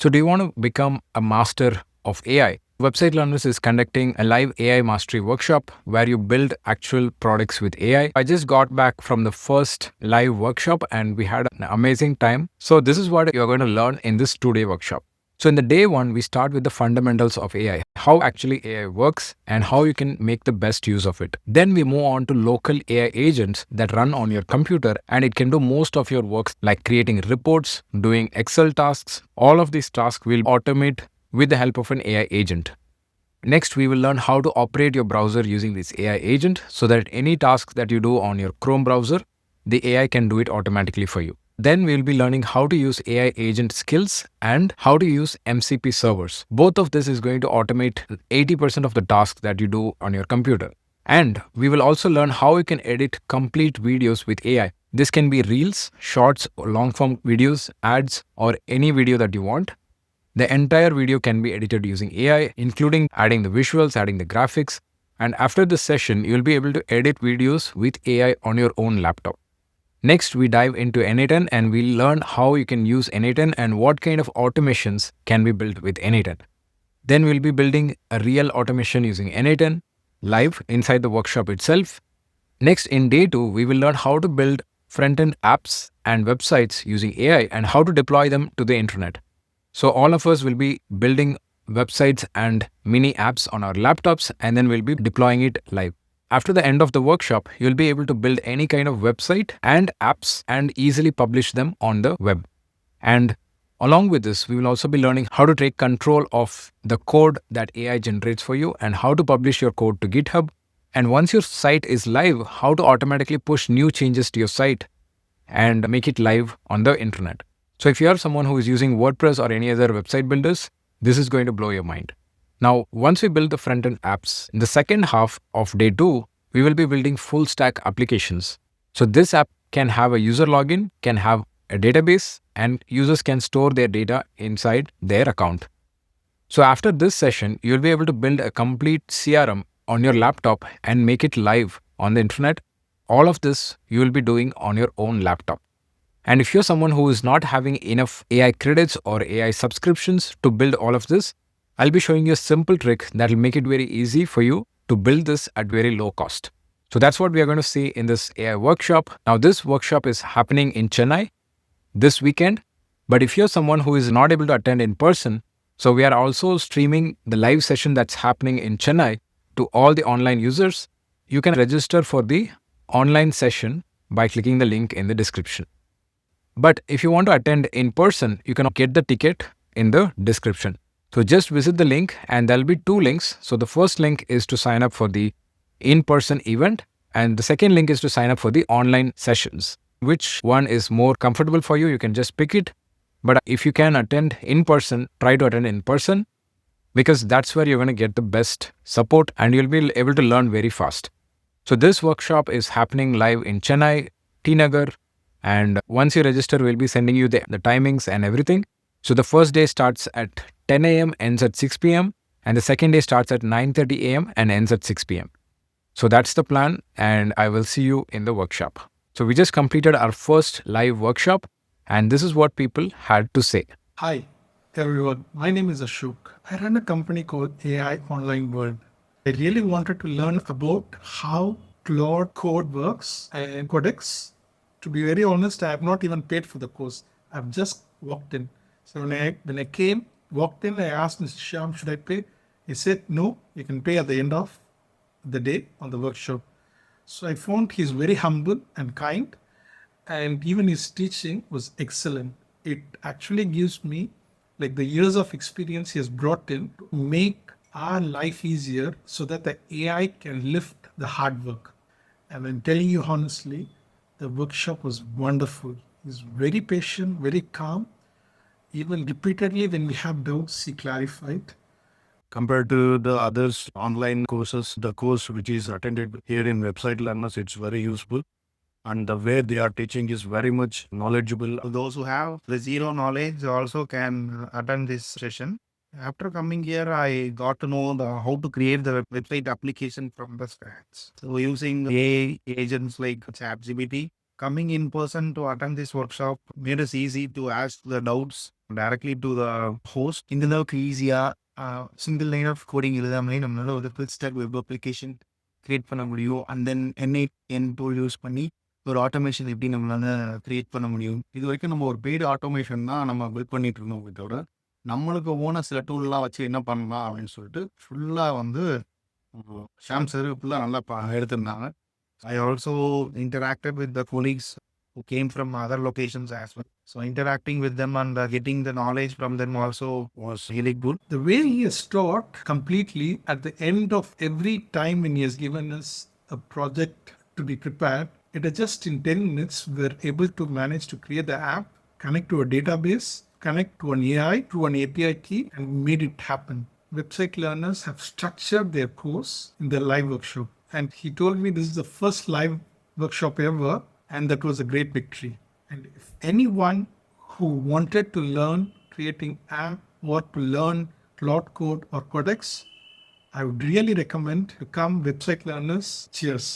So, do you want to become a master of AI? Website Learners is conducting a live AI mastery workshop where you build actual products with AI. I just got back from the first live workshop and we had an amazing time. So, this is what you're going to learn in this 2 day workshop. So, in the day one, we start with the fundamentals of AI, how actually AI works, and how you can make the best use of it. Then we move on to local AI agents that run on your computer, and it can do most of your works like creating reports, doing Excel tasks. All of these tasks will automate with the help of an AI agent. Next, we will learn how to operate your browser using this AI agent so that any task that you do on your Chrome browser, the AI can do it automatically for you. Then we'll be learning how to use AI agent skills and how to use MCP servers. Both of this is going to automate 80% of the tasks that you do on your computer. And we will also learn how you can edit complete videos with AI. This can be reels, shorts, long form videos, ads, or any video that you want. The entire video can be edited using AI, including adding the visuals, adding the graphics. And after this session, you'll be able to edit videos with AI on your own laptop. Next, we dive into n8n and we'll learn how you can use n8n and what kind of automations can be built with n8n. Then we'll be building a real automation using n8n live inside the workshop itself. Next, in day 2, we will learn how to build front-end apps and websites using AI and how to deploy them to the internet. So all of us will be building websites and mini apps on our laptops and then we'll be deploying it live. After the end of the workshop, you'll be able to build any kind of website and apps and easily publish them on the web. And along with this, we will also be learning how to take control of the code that AI generates for you and how to publish your code to GitHub. And once your site is live, how to automatically push new changes to your site and make it live on the internet. So if you are someone who is using WordPress or any other website builders, this is going to blow your mind. Now, once we build the front-end apps, in the second half of day 2, we will be building full stack applications. So this app can have a user login, can have a database, and users can store their data inside their account. So after this session, you'll be able to build a complete CRM on your laptop and make it live on the internet. All of this you will be doing on your own laptop. And if you're someone who is not having enough AI credits or AI subscriptions to build all of this, I'll be showing you a simple trick that will make it very easy for you to build this at very low cost. So that's what we are going to see in this AI workshop. Now, this workshop is happening in Chennai this weekend. But if you're someone who is not able to attend in person, so we are also streaming the live session that's happening in Chennai to all the online users. You can register for the online session by clicking the link in the description. But if you want to attend in person, you can get the ticket in the description. So just visit the link and there'll be 2 links. So the first link is to sign up for the in-person event and the second link is to sign up for the online sessions. Which one is more comfortable for you? You can just pick it. But if you can attend in person, try to attend in person because that's where you're going to get the best support and you'll be able to learn very fast. So this workshop is happening live in Chennai, T Nagar, and once you register, we'll be sending you the timings and everything. So the first day starts at 10 a.m., ends at 6 p.m. And the second day starts at 9:30 a.m. and ends at 6 p.m. So that's the plan and I will see you in the workshop. So we just completed our first live workshop and this is what people had to say. Hi, everyone. My name is Ashok. I run a company called AI Online World. I really wanted to learn about how Claude Code works and Codex. To be very honest, I have not even paid for the course. I've just walked in. So when I walked in, I asked Mr. Shyam, should I pay? He said, no, you can pay at the end of the day on the workshop. So I found he's very humble and kind, and even his teaching was excellent. It actually gives me like the years of experience he has brought in to make our life easier so that the AI can lift the hard work. And I'm telling you honestly, the workshop was wonderful. He's very patient, very calm. Even repeatedly when we have doubts, he clarified. Compared to the others online courses, the course which is attended here in Website Learners, it's very useful. And the way they are teaching is very much knowledgeable. Those who have the zero knowledge also can attend this session. After coming here, I got to know how to create the website application from the scratch. So using AI agents like ChatGPT, coming in person to attend this workshop made us easy to ask the doubts directly to the host. இந்த அளவுக்கு ஈஸியாக single line of coding எழுதாமலே நம்மளால ஒரு full stack web application create பண்ண முடியும். And then N8N tool use பண்ணி ஒரு automation எப்படி நம்மளால கிரியேட் பண்ண முடியும். இது வரைக்கும் நம்ம ஒரு பெய்டு ஆட்டோமேஷன் தான் நம்ம பில்ட் பண்ணிட்டு இருந்தோம். தவிர நம்மளுக்கு ஓன சில டூல்லாம் வச்சு என்ன பண்ணலாம் அப்படின்னு சொல்லிட்டு ஃபுல்லாக வந்து ஷாம் சார் ஃபுல்லாக நல்லா எடுத்திருந்தாங்க. I also interacted with the colleagues who came from other locations as well. So interacting with them and getting the knowledge from them also was really good. The way he has taught completely at the end of every time when he has given us a project to be prepared, it is just in 10 minutes we're able to manage to create the app, connect to a database, connect to an AI, to an API key, and made it happen. Website learners have structured their course in their live workshop. And he told me this is the first live workshop ever, and that was a great victory. And if anyone who wanted to learn creating app or to learn Claude Code or Codex, I would really recommend to come Website Learners. Cheers.